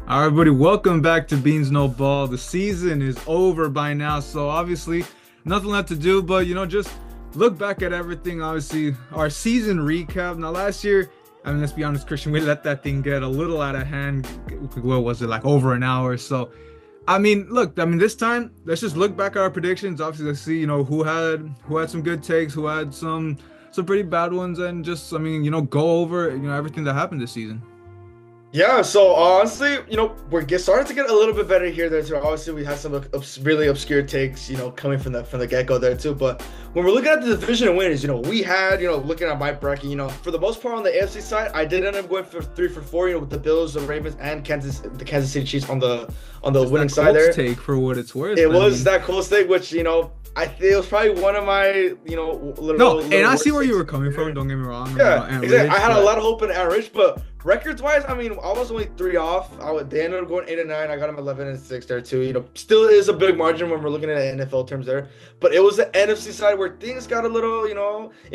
All right, everybody, welcome back to Beans No Ball. The season is over by now, so obviously nothing left to do but just look back at everything. Obviously, our season recap. Now, last year, I mean, let's be honest, Christian, we let that thing get a little out of hand. What was it, like over an hour? So, I mean, look, I mean, this time let's just look back at our predictions. Obviously, let's see, who had some good takes, who had some pretty bad ones, and just, I mean, go over everything that happened this season. Yeah, so honestly, starting to get a little bit better here there too. Obviously, we had some really obscure takes, coming from the get-go there too. But when we're looking at the division winners, we had, looking at my bracket, for the most part on the AFC side, I did end up going for 3 for 4, with the Bills, the Ravens, and the Kansas City Chiefs on the Just winning that side Colts there. take for what it's worth. It I was mean, that Colts take, which I think it was probably one of my, no, and I worst see where you takes were coming there. from. Don't get me wrong. Yeah, Ant exactly. Ridge, I had a but lot of hope in Aaron Rich, but records-wise, I mean, I was only 3 off. They ended up going 8-9. I got him 11-6 there too. Still is a big margin when we're looking at NFL terms there. But it was the NFC side where things got a little,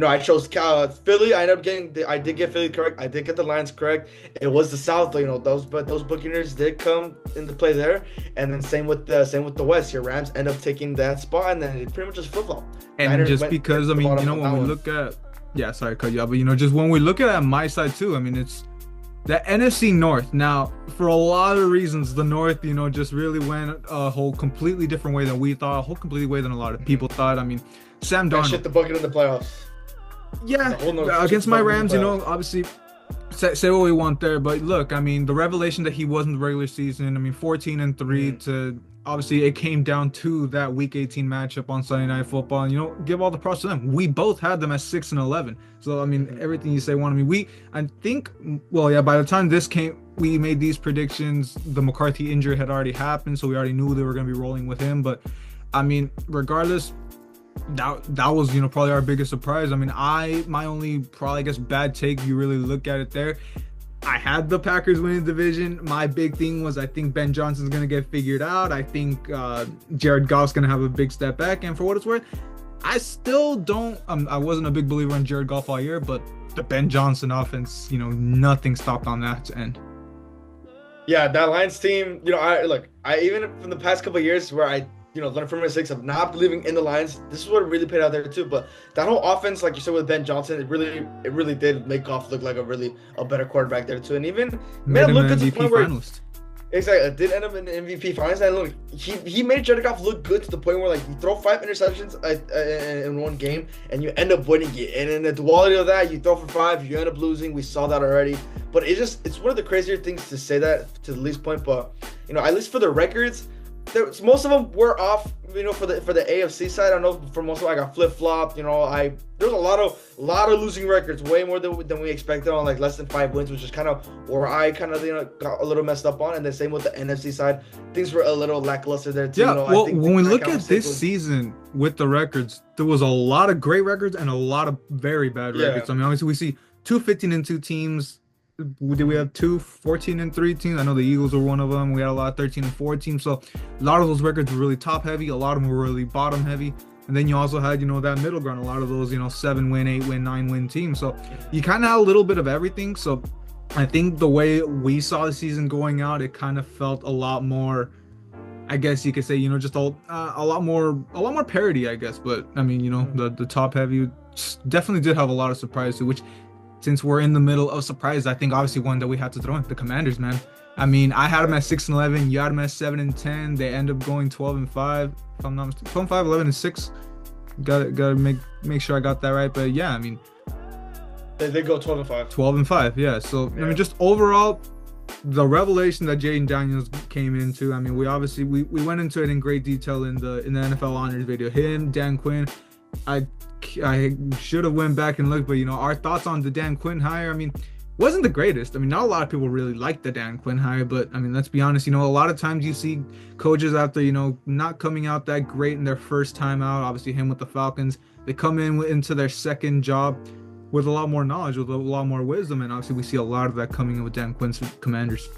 I chose Philly. I did get Philly correct. I did get the Lions correct. It was the South, but those Buccaneers did come into play there. And then same with the West. Your Rams end up taking that spot, and then it pretty much just flip-flop. and Niners just went because I to the mean, bottom on when that we one. look at yeah, sorry, to cut you off, but just when we look at my side too, I mean, it's the NFC North. Now, for a lot of reasons, the North, just really went a whole completely different way than we thought, a whole completely way than a lot of people thought. I mean, Sam That Darnold, shit the bucket in the playoffs. yeah, The whole North against shit my the bucket in Rams, the playoffs. obviously say what we want there, but look, I mean, the revelation that he was in the regular season, I mean, 14-3 to obviously it came down to that Week 18 matchup on Sunday Night Football, and give all the props to them. We both had them as 6-11, so I mean, everything you say, one. I mean, I think, well, yeah, by the time this came, we made these predictions. The McCarthy injury had already happened, so we already knew they were going to be rolling with him. But I mean, regardless, that was probably our biggest surprise. I mean, my only probably I guess bad take, if you really look at it there, I had the Packers winning the division. My big thing was I think Ben Johnson's gonna get figured out. I think Jared Goff's gonna have a big step back, and for what it's worth, I still don't. I wasn't a big believer in Jared Goff all year, but the Ben Johnson offense, nothing stopped on that end. Yeah, that Lions team, I even from the past couple of years where I, learned from mistakes of not believing in the Lions, this is what really paid out there too. But that whole offense, like you said with Ben Johnson, it really did make Goff look like a better quarterback there too. And even made Made him him look an good to the MVP point where finalist. exactly it did end up in the MVP finals. And look, he made Jared Goff look good to the point where like you throw 5 interceptions in one game and you end up winning it. And in the duality of that, you throw for 5, you end up losing. We saw that already. But it's one of the crazier things to say that to the least point. But at least for the records, most of them were off. For the AFC side, I know for most of them I got flip flopped. There's a lot of losing records, way more than we expected on like less than 5 wins, which is kind of where I kind of got a little messed up on. And then same with the NFC side, things were a little lackluster there too. Yeah, well, I think when we the look Cowboys at this was- season with the records, there was a lot of great records and a lot of very bad Yeah. records. I mean, obviously, we see two 15-2 teams. Did we have two 14-3 teams? I know the Eagles were one of them. We had a lot of 13-4 teams. So a lot of those records were really top heavy. A lot of them were really bottom heavy. And then you also had, that middle ground. A lot of those, 7-win, 8-win, 9-win teams. So you kind of had a little bit of everything. So I think the way we saw the season going out, it kind of felt a lot more, I guess you could say, just a lot more parity, I guess. But I mean, the top heavy definitely did have a lot of surprises, which, since we're in the middle of surprise, I think obviously one that we had to throw in, the Commanders, man. I mean, I had them at 6-11, you had them at 7-10. They end up going 12-5, if I'm not mistaken. 12-5, 11-6. Gotta make sure I got that right. But yeah, I mean, they go 12-5. 12-5, yeah. So I Yeah. mean, just overall, the revelation that Jaden Daniels came into. I mean, we obviously we went into it in great detail in the NFL honors video. Him, Dan Quinn. I should have went back and looked, but our thoughts on the Dan Quinn hire, I mean, wasn't the greatest. I mean, not a lot of people really like the Dan Quinn hire, but I mean, let's be honest, a lot of times you see coaches after, not coming out that great in their first time out. Obviously him with the Falcons, they come into their second job with a lot more knowledge, with a lot more wisdom, and obviously we see a lot of that coming in with Dan Quinn's Commanders.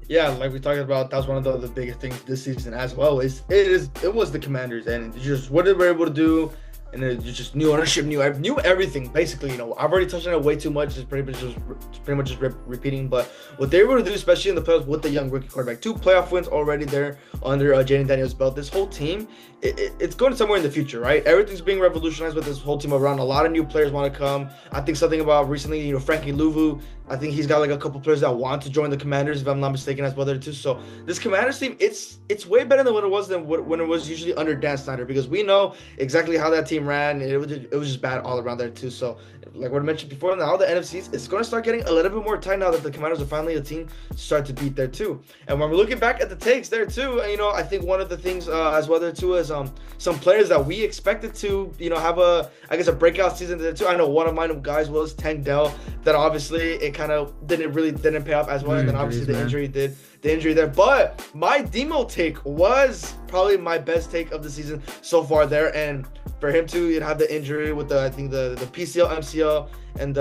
Yeah, like we talked about, that's one of the biggest things this season as well. It was the Commanders, and just what they were able to do. and then just new ownership, new everything. Basically, I've already touched on it way too much. It's pretty much just repeating. But what they were able to do, especially in the playoffs with the young rookie quarterback, 2 playoff wins already there under Jaden Daniels' belt. This whole team, it's going somewhere in the future, right? Everything's being revolutionized with this whole team around. A lot of new players want to come. I think something about recently, Frankie Louvu. I think he's got like a couple players that want to join the Commanders, if I'm not mistaken, as well there too. So this Commanders team, it's way better than what it was when it was usually under Dan Snyder, because we know exactly how that team ran. It was just bad all around there too. So like what I mentioned before, now the NFCs, it's going to start getting a little bit more tight now that the Commanders are finally a team to start to beat there too. And when we're looking back at the takes there too, I think one of the things as well there too is some players that we expected to have a breakout season there too. I know one of mine guys was Tank Dell, that obviously it kind of didn't pay off as well, and then obviously the injury there. But my Demo take was probably my best take of the season so far there, and for him to have the injury with the PCL, MCL, and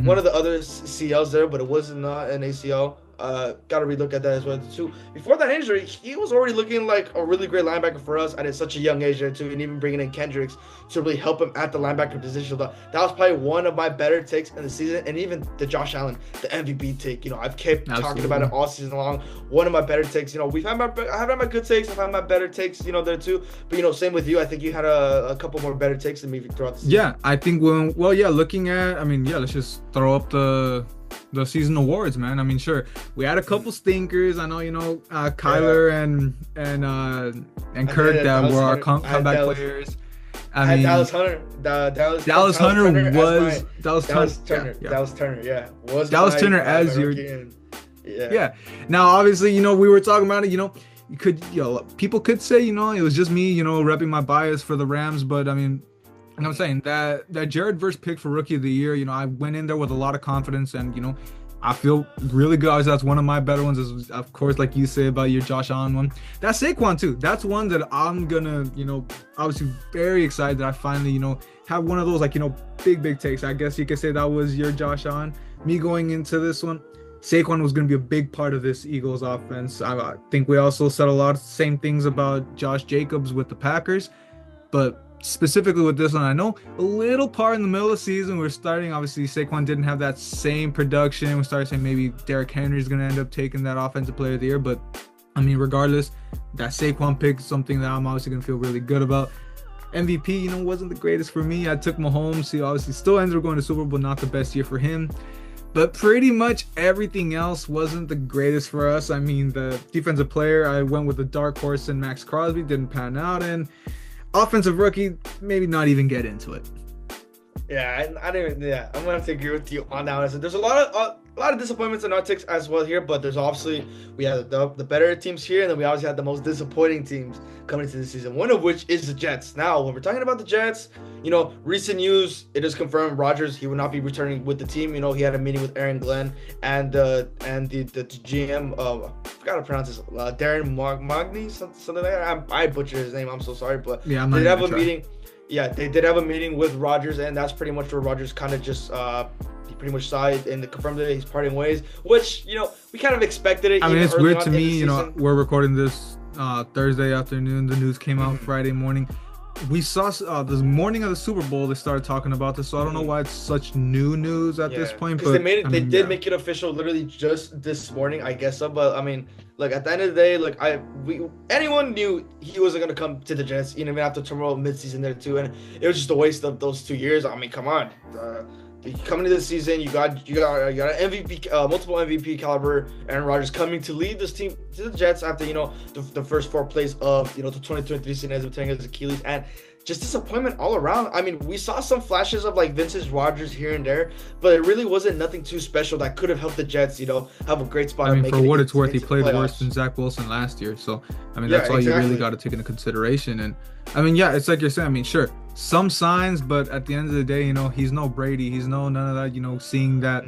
one of the other CLs there, but it was not an ACL. Got to relook at that as well too. Before that injury, he was already looking like a really great linebacker for us at such a young age there too, and even bringing in Kendricks to really help him at the linebacker position. That was probably one of my better takes in the season, and even the Josh Allen, the MVP take. I've kept talking about it all season long. One of my better takes. I have had my good takes. I've had my better takes. There too. But same with you. I think you had a couple more better takes than me throughout the season. Yeah, I think looking at, let's just throw up the season awards, man. Sure, we had a couple stinkers. I know, Kyler and Kirk that were our comeback players. Dallas Hunter. Dallas Turner as your. Yeah. Now, obviously, we were talking about it. People could say, it was just me, repping my bias for the Rams, but I'm saying that Jared Verse pick for Rookie of the Year, I went in there with a lot of confidence, and I feel really good. That's one of my better ones, is, of course, like you say about your Josh Allen one. That's Saquon too. That's one that I'm gonna, obviously very excited that I finally, have one of those big takes. I guess you could say that was your Josh Allen. Me going into this one, Saquon was going to be a big part of this Eagles offense. I think we also said a lot of the same things about Josh Jacobs with the Packers, but specifically with this one, I know a little part in the middle of the season, we're starting, obviously Saquon didn't have that same production. We started saying maybe Derrick Henry is going to end up taking that Offensive Player of the Year, but regardless, that Saquon pick is something that I'm obviously going to feel really good about. MVP, wasn't the greatest for me. I took Mahomes. He obviously still ended up going to Super Bowl, not the best year for him. But pretty much everything else wasn't the greatest for us. The defensive player, I went with the dark horse and Max Crosby, didn't pan out, and offensive rookie, maybe not even get into it. Yeah, I'm gonna have to agree with you on that one. So there's a lot of disappointments in our takes as well here, but there's obviously, we had the better teams here, and then we obviously had the most disappointing teams coming into the season, one of which is the Jets. Now, when we're talking about the Jets, recent news, it is confirmed Rodgers, he will not be returning with the team. He had a meeting with Aaron Glenn and the GM, I forgot to pronounce this, Darren Magny, something like that. I butchered his name, I'm so sorry, but yeah, they did have a meeting. Yeah, they did have a meeting with Rodgers, and that's pretty much where Rodgers kind of just he pretty much signed and confirmed that he's parting ways, which we kind of expected it. It's weird to me. We're recording this Thursday afternoon. The news came out Friday morning. We saw this morning of the Super Bowl, they started talking about this, so I don't know why it's such new news at this point. But they did make it official literally just this morning, I guess so. But at the end of the day, anyone knew he wasn't gonna come to the Jets, even after turmoil midseason there too, and it was just a waste of those 2 years. Come on. Coming into the season, you got an MVP, multiple MVP caliber Aaron Rodgers coming to lead this team to the Jets after the first 4 plays of the 2023 season, as of tearing his Achilles, and just disappointment all around. We saw some flashes of vintage Rodgers here and there, but it really wasn't nothing too special that could have helped the Jets have a great spot. For what it's worth, he played worse than Zach Wilson last year, so that's all you really got to take into consideration. And it's like you're saying. Sure, some signs, but at the end of the day, he's no Brady, he's none of that. Seeing that,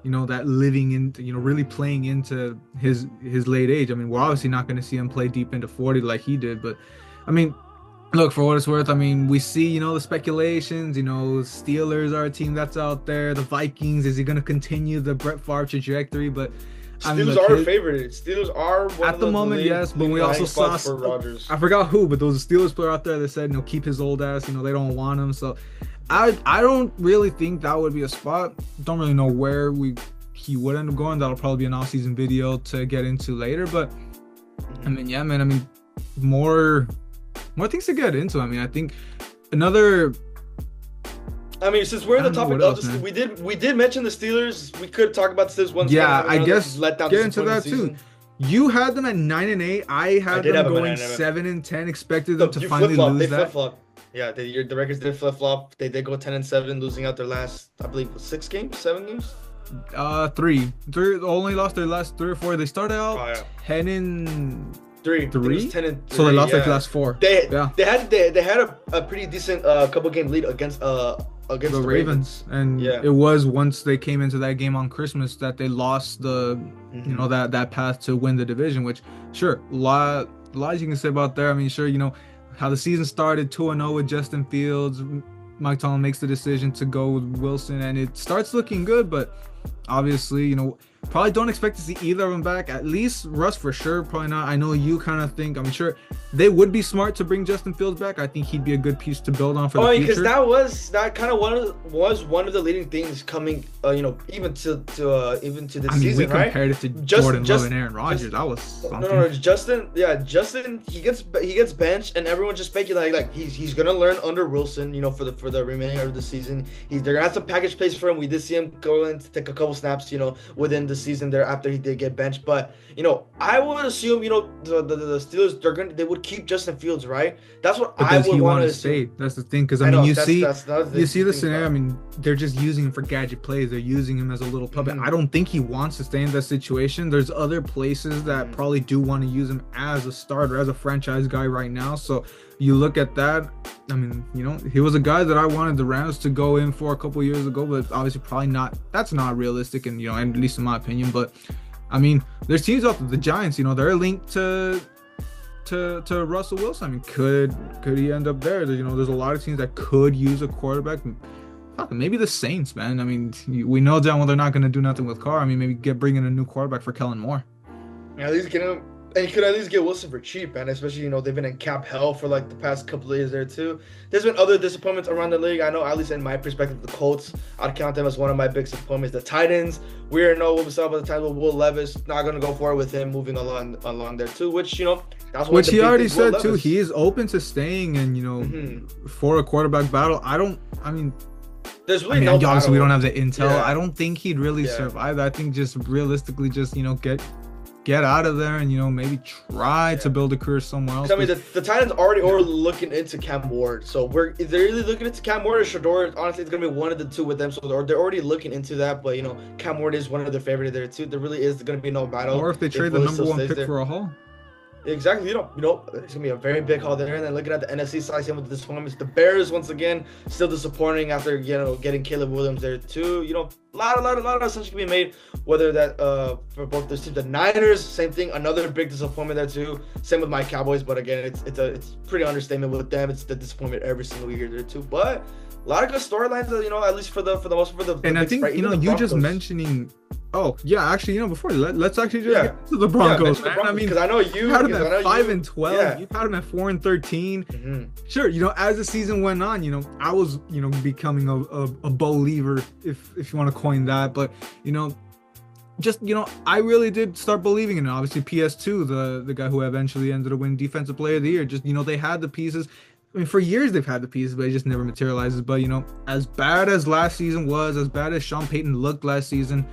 that living into, really playing into his late age. We're obviously not going to see him play deep into 40 like he did, but look, for what it's worth, we see, the speculations, Steelers are a team that's out there. The Vikings, is he going to continue the Brett Favre trajectory? But, I mean, Steelers are favored. Steelers are one at the moment, yes, but we also saw for Rodgers. I forgot who, but there was a Steelers player out there that said, keep his old ass. They don't want him. So I don't really think that would be a spot. Don't really know where he would end up going. That'll probably be an off-season video to get into later. But I mean, yeah, man. I mean, more things to get into. I mean, I think another. I mean, since we're in the topic of this, we did mention the Steelers. We could talk about the Steelers once. Yeah, I guess get into that too. You had them at 9-8. I had them going 7-10. Expected them to finally lose that. They flip-flop. Yeah, the records did flip-flop. They did go 10-7, losing out their last, I believe, 7 games. 3. Only lost their last 3 or 4. They started out 10-3. 10-3. So they lost their last 4. They had a pretty decent couple game lead against the Ravens. And it was once they came into that game on Christmas that they lost the that path to win the division, which sure, a lot you can say about there. I mean, sure, how the season started 2-0 with Justin Fields. Mike Tomlin makes the decision to go with Wilson, and it starts looking good, but obviously, probably don't expect to see either of them back. At least Russ for sure, probably not. I know you kind of think, I'm sure they would be smart to bring Justin Fields back. I think he'd be a good piece to build on for the future. Because that kind of was one of the leading things coming, even to this season, we compared it to Jordan Love and Aaron Rodgers. That was something. No, Justin, he gets benched, and everyone just speculating like he's gonna learn under Wilson, for the remaining of the season. They're gonna have some package plays for him. We did see him go in to take a couple snaps, within the season there after he did get benched. But I would assume the Steelers they would keep Justin Fields, right? That's what I would want to say. That's the thing, because I mean, you see the scenario. I mean, they're just using him for gadget plays. They're using him as a little puppet. I don't think he wants to stay in that situation. There's other places that probably do want to use him as a starter, as a franchise guy right now. So you look at that. I mean, he was a guy that I wanted the Rams to go in for a couple years ago, but obviously probably not. That's not realistic, and at least in my opinion. But I mean, there's teams out there, the Giants. They're linked to Russell Wilson. I mean, could he end up there? There's a lot of teams that could use a quarterback. Maybe the Saints, man. I mean, we know damn well they're not going to do nothing with Carr. I mean, maybe bring in a new quarterback for Kellen Moore. Yeah, at least get him. And you could at least get Wilson for cheap, man. Especially, they've been in cap hell for like the past couple of years there too. There's been other disappointments around the league. I know, at least in my perspective, the Colts, I'd count them as one of my big disappointments. The Titans, we already know what we saw about the Titans with Will Levis. Not going to go for it with him moving along there too, which, that's which he already said too. He is open to staying and, for a quarterback battle. There's really no obviously battle. We don't have the intel. Yeah. I don't think he'd really survive. I think just realistically, get out of there and maybe try to build a career somewhere else. I mean, the Titans already are looking into Cam Ward, so if they're really looking into Cam Ward or Shedeur, honestly, it's gonna be one of the two with them. So they're already looking into that. But Cam Ward is one of their favorites there too. There really is gonna be no battle. Or if they trade the number 1 pick for a haul. Exactly, it's gonna be a very big haul there. And then looking at the NFC side, same with the disappointments. The Bears once again still disappointing after getting Caleb Williams there too. A lot of assumptions can be made. Whether that for both those teams, the Niners, same thing, another big disappointment there too. Same with my Cowboys, but again, it's pretty understatement with them. It's the disappointment every single year there too. But a lot of good storylines, at least for the most for the. And I think you just mentioning. Oh yeah, actually, before let's actually just get to the Broncos, man. I mean, because I know you had them at 5-12. Yeah. You had them at 4-13. Sure, as the season went on, I was, becoming a believer, if you want to coin that. But I really did start believing in it. Obviously, PS2, the guy who eventually ended up winning Defensive Player of the Year. Just they had the pieces. I mean, for years they've had the pieces, but it just never materializes. But as bad as last season was, as bad as Sean Payton looked last season,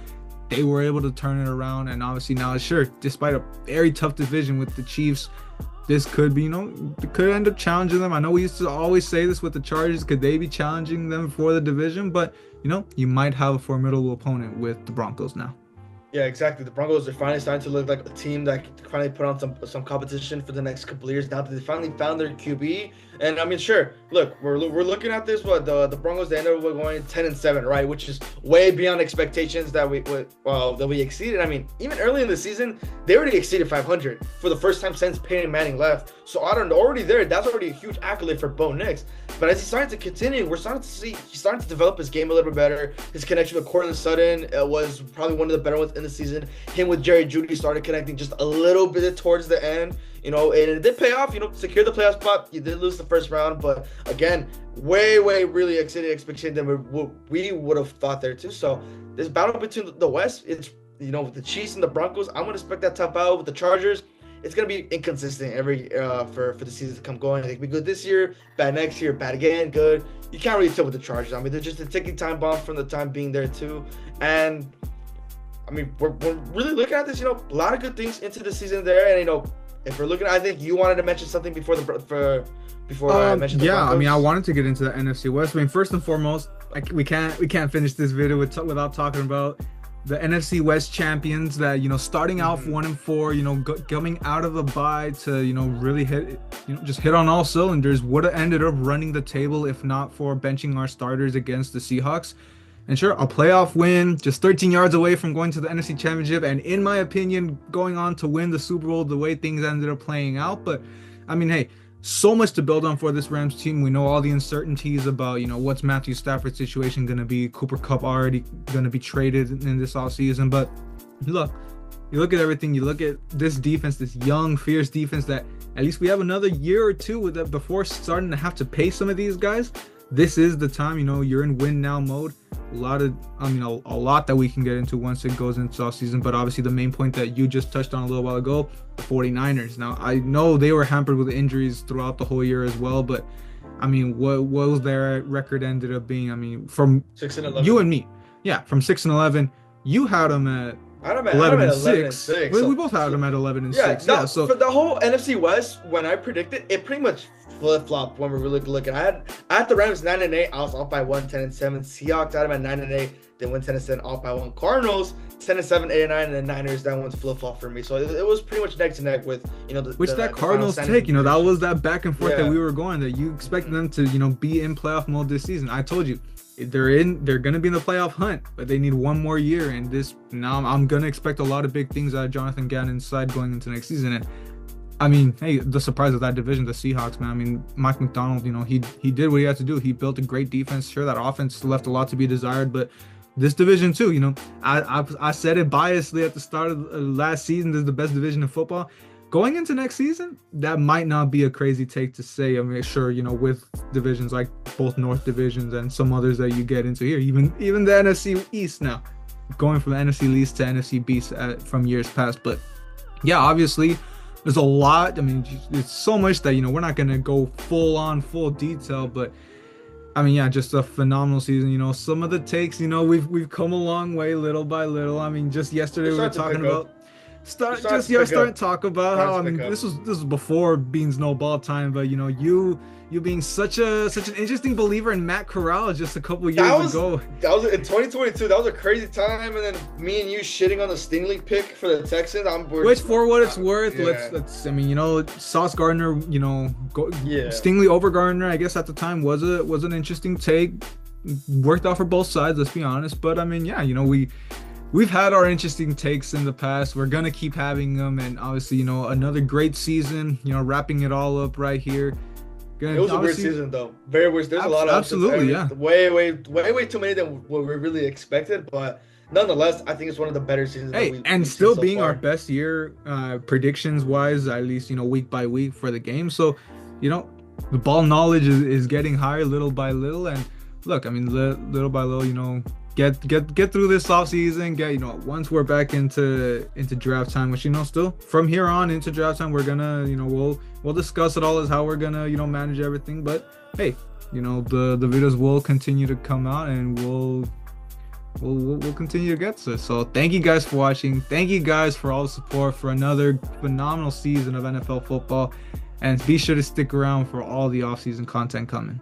they were able to turn it around. And obviously now, sure, despite a very tough division with the Chiefs, this could be, could end up challenging them. I know we used to always say this with the Chargers, could they be challenging them for the division? But you might have a formidable opponent with the Broncos now. Yeah, exactly. The Broncos are finally starting to look like a team that can finally put on some competition for the next couple of years now that they finally found their QB. And I mean, sure, look, we're looking at this, but the Broncos, they ended up going 10-7, right? Which is way beyond expectations that we exceeded. I mean, even early in the season, they already exceeded 500 for the first time since Peyton Manning left. So already there, that's already a huge accolade for Bo Nix. But as he's starting to continue, we're starting to see he's starting to develop his game a little bit better. His connection with Courtland Sutton was probably one of the better ones in the season. Him with Jerry Jeudy started connecting just a little bit towards the end, you know, and it did pay off. You know, secure the playoff spot. You did lose the first round, but again, way really exceeded expectation than we would have thought there too. So this battle between the West, it's, you know, with the Chiefs and the Broncos, I'm gonna expect that tough battle. With the Chargers, it's gonna be inconsistent every for the season to come going. I think we good this year, bad next year, bad again, good. You can't really tell with the Chargers. I mean, they're just a ticking time bomb from the time being there too. And I mean, we're really looking at this, you know, a lot of good things into the season there. And you know, if we're looking, I think you wanted to mention something before I mentioned the Broncos. I mean, I wanted to get into the NFC West. I mean, first and foremost, we can't finish this video without talking about the NFC West champions that, you know, starting off 1-4, you know, coming out of the bye to, you know, really just hit on all cylinders, would have ended up running the table if not for benching our starters against the Seahawks. And sure, a playoff win, just 13 yards away from going to the NFC Championship, and in my opinion, going on to win the Super Bowl the way things ended up playing out. But I mean, hey, so much to build on for this Rams team. We know all the uncertainties about, you know, what's Matthew Stafford's situation going to be. Cooper Kupp already going to be traded in this offseason. But look, you look at everything. You look at this defense, this young, fierce defense that at least we have another year or two with it before starting to have to pay some of these guys. This is the time, you know, you're in win now mode. A lot that we can get into once it goes into off season. But obviously the main point that you just touched on a little while ago, the 49ers. Now, I know they were hampered with injuries throughout the whole year as well, but I mean, what was their record ended up being? I mean, from 6-11. You and me. Yeah, from 6-11, you had them at 11-6. We both had them at 11-6. Yeah, so for the whole NFC West, when I predicted, it pretty much flip-flop when we're really looking. I had the Rams 9-8. I was off by 1, 10-7. Seahawks had them at 9-8. Then went 10-7, off by 1. Cardinals 10-7, 8-9, and then Niners. That one's flip-flop for me. So it was pretty much neck to neck with, you know, that Cardinals take. You know, that was that back and forth that we were going. That you expected them to, you know, be in playoff mode this season. I told you. They're gonna be in the playoff hunt, but they need one more year. And I'm gonna expect a lot of big things out of Jonathan Gannon's side going into next season. And I mean, hey, the surprise of that division, the Seahawks, man. I mean, Mike McDonald, you know, he did what he had to do. He built a great defense. Sure, that offense left a lot to be desired, but this division too, you know, I said it biasly at the start of last season. This is the best division in football. Going into next season, that might not be a crazy take to say. I mean, sure, you know, with divisions like both North divisions and some others that you get into here, even the NFC East now, going from the NFC East to NFC Beast from years past. But yeah, obviously, there's a lot. I mean, it's so much that, you know, we're not gonna go full detail, but I mean, yeah, just a phenomenal season. You know, some of the takes, you know, we've come a long way, little by little. I mean, just yesterday we were talking about. Starting to talk about how, I mean, this was before Beans No Ball time, but you know, you being such an interesting believer in Matt Corral just a couple years ago. That was in 2022. That was a crazy time, and then me and you shitting on the Stingley pick for the Texans. Which, for what it's worth, let's I mean, you know, Sauce Gardner, you know, Stingley over Gardner, I guess at the time was an interesting take. Worked out for both sides, let's be honest. But I mean, yeah, you know, We've had our interesting takes in the past. We're going to keep having them. And obviously, you know, another great season, you know, wrapping it all up right here. It was a weird season, though. Very weird. There's a lot of absolutely, yeah. Way too many than what we really expected. But nonetheless, I think it's one of the better seasons. And still being our best year predictions-wise, at least, you know, week by week for the game. So, you know, the ball knowledge is getting higher little by little. And look, I mean, little by little, you know, get through this off season. You know, once we're back into draft time, which, you know, still from here on into draft time, we're gonna, you know, we'll discuss it all as how we're gonna, you know, manage everything. But hey, you know, the videos will continue to come out, and we'll continue to get to it. So thank you guys for watching. Thank you guys for all the support for another phenomenal season of NFL football, and be sure to stick around for all the off season content coming.